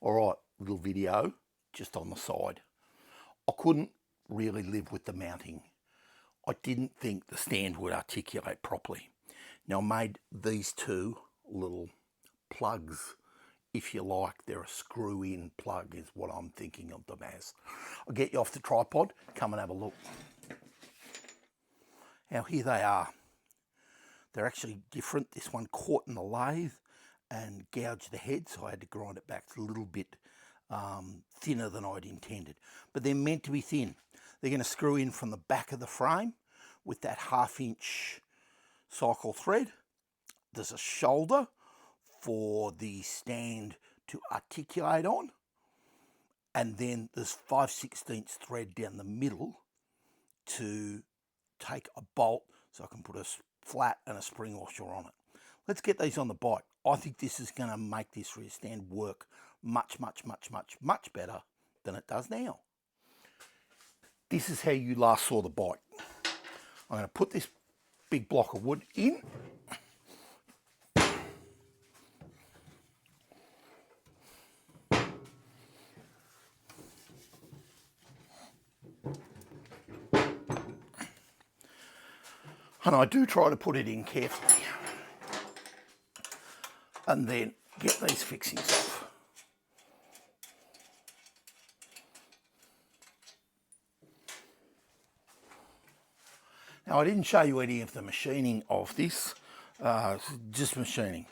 Alright, little video just on the side. I couldn't really live with the mounting. I didn't think the stand would articulate properly. Now I made these two little plugs, if you like. They're a screw-in plug is what I'm thinking of them as. I'll get you off the tripod, come and have a look. Now here they are. They're actually different. This one caught in the lathe and gouged the head, so I had to grind it back a little bit thinner than I'd intended. But they're meant to be thin. They're going to screw in from the back of the frame with that 1/2 inch cycle thread. There's a shoulder for the stand to articulate on, and then there's 5/16 thread down the middle to take a bolt so I can put a flat and a spring washer on it. Let's get these on the bike. I think this is going to make this rear stand work much better than it does now. This is how you last saw the bike. I'm going to put this big block of wood in. And I do try to put it in carefully. And then get these fixings off. Now I didn't show you any of the machining of this, just machining.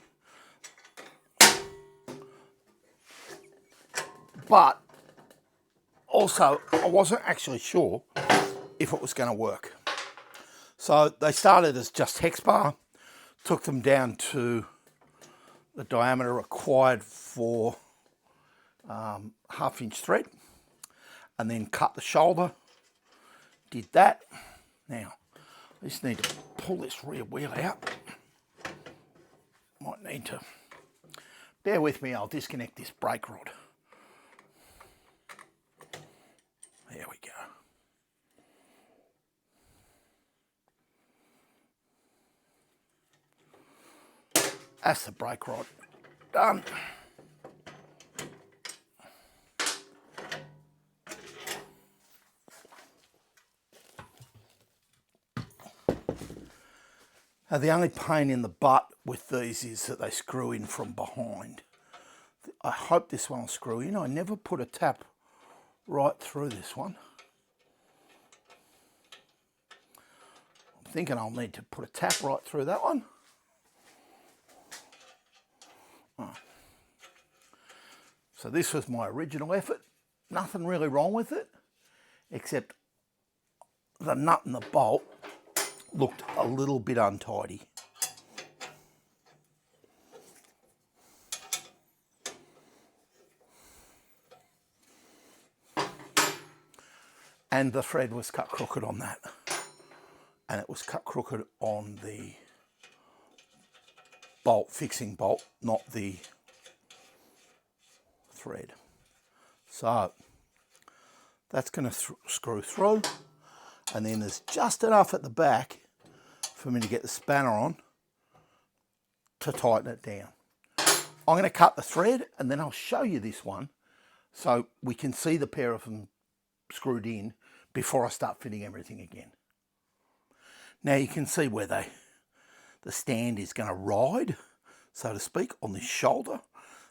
But also I wasn't actually sure if it was going to work. So they started as just hex bar, took them down to the diameter required for 1/2 inch thread, and then cut the shoulder, did that. Now, I just need to pull this rear wheel out. Might need to, bear with me, I'll disconnect this brake rod. There we go. That's the brake rod done. Now the only pain in the butt with these is that they screw in from behind. I hope this one will screw in. I never put a tap right through this one. I'm thinking I'll need to put a tap right through that one. So this was my original effort. Nothing really wrong with it, except the nut and the bolt looked a little bit untidy. And the thread was cut crooked on that. And it was cut crooked on the bolt, fixing bolt, not the thread. So that's going to screw through, and then there's just enough at the back for me to get the spanner on to tighten it down. I'm going to cut the thread and then I'll show you this one so we can see the pair of them screwed in before I start fitting everything again. Now you can see where the stand is going to ride, so to speak, on this shoulder.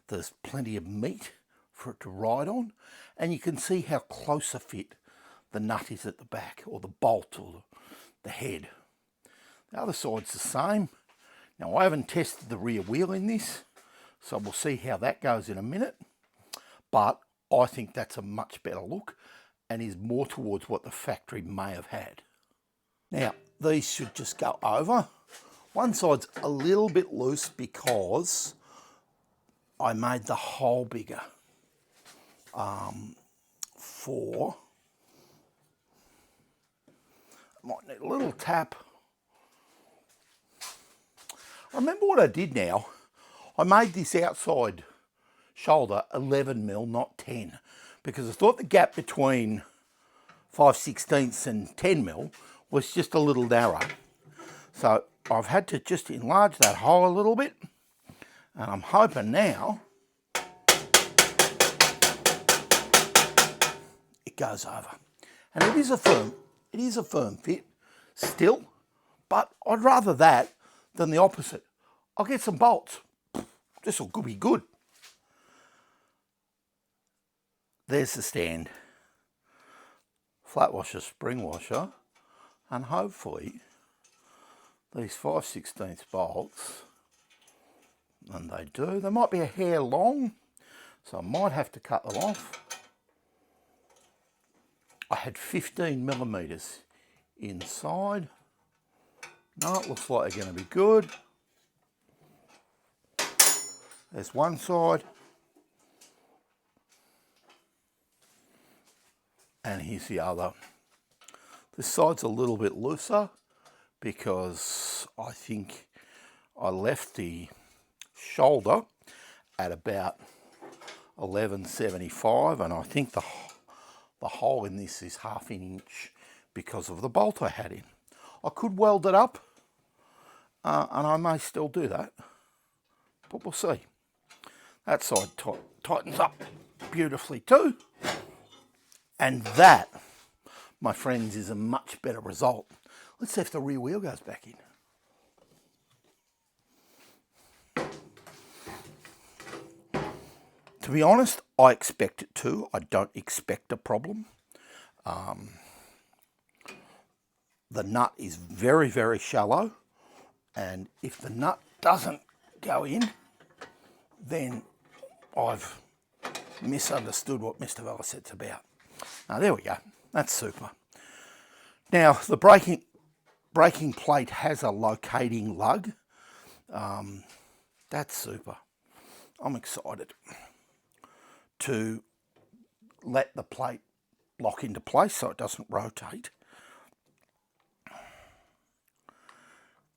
There's plenty of meat for it to ride on, and you can see how close a fit the nut is at the back, or the bolt, or the head. The other side's the same. Now I haven't tested the rear wheel in this, so we'll see how that goes in a minute, but I think that's a much better look and is more towards what the factory may have had. Now these should just go over. One side's a little bit loose because I made the hole bigger for, might need a little tap. I remember what I did now. I made this outside shoulder 11mm, not 10, because I thought the gap between 5/16 and 10mm was just a little narrow. So I've had to just enlarge that hole a little bit, and I'm hoping now it goes over. And it is a firm fit still, but I'd rather that than the opposite. I'll get some bolts. This will be good. There's the stand. Flat washer, spring washer, and hopefully these 5/16 bolts, and they do. They might be a hair long, so I might have to cut them off. I had 15 millimeters inside. No, it looks like they're going to be good. There's one side. And here's the other. This side's a little bit looser because I think I left the shoulder at about 11.75, and I think the hole in this is 1/2 inch because of the bolt I had in. I could weld it up, and I may still do that, but we'll see. That side tightens up beautifully too. And that, my friends, is a much better result. Let's see if the rear wheel goes back in. To be honest, I expect it to. I don't expect a problem. The nut is very, very shallow. And if the nut doesn't go in, then I've misunderstood what Mr. Velocette's about. Now, there we go. That's super. Now, the braking plate has a locating lug. That's super. I'm excited to let the plate lock into place so it doesn't rotate.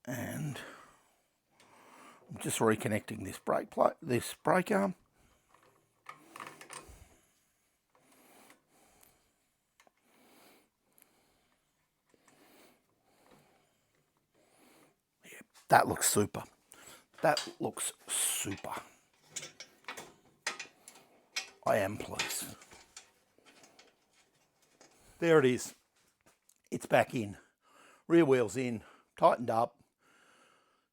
And I'm just reconnecting this brake arm. Yeah, that looks super. That looks super. I am pleased. There it is. It's back in. Rear wheel's in, tightened up,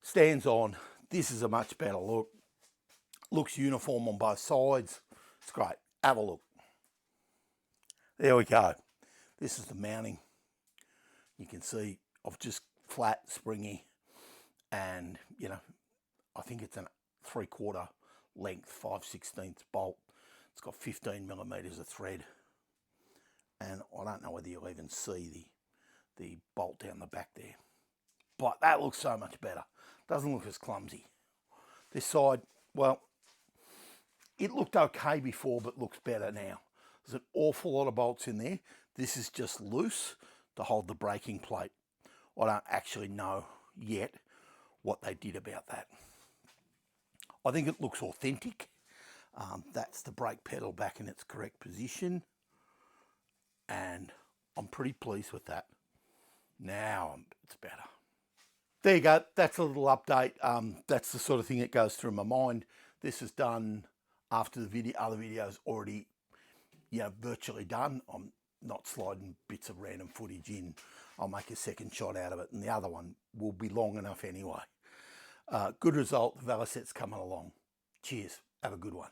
stands on. This is a much better look. Looks uniform on both sides. It's great. Have a look. There we go. This is the mounting. You can see I've just flat, springy, and you know, I think it's a 3/4 length 5/16 bolt. It's got 15 millimeters of thread, and I don't know whether you'll even see the bolt down the back there, but that looks so much better. Doesn't look as clumsy. This side, well, it looked okay before, but looks better now. There's an awful lot of bolts in there. This is just loose to hold the braking plate. I don't actually know yet what they did about that. I think it looks authentic. That's the brake pedal back in its correct position, and I'm pretty pleased with that. Now it's better. There you go. That's a little update. That's the sort of thing that goes through my mind. This is done after the video. Other videos already, virtually done. I'm not sliding bits of random footage in. I'll make a second shot out of it, and the other one will be long enough anyway. Good result. The Velocette's coming along. Cheers. Have a good one.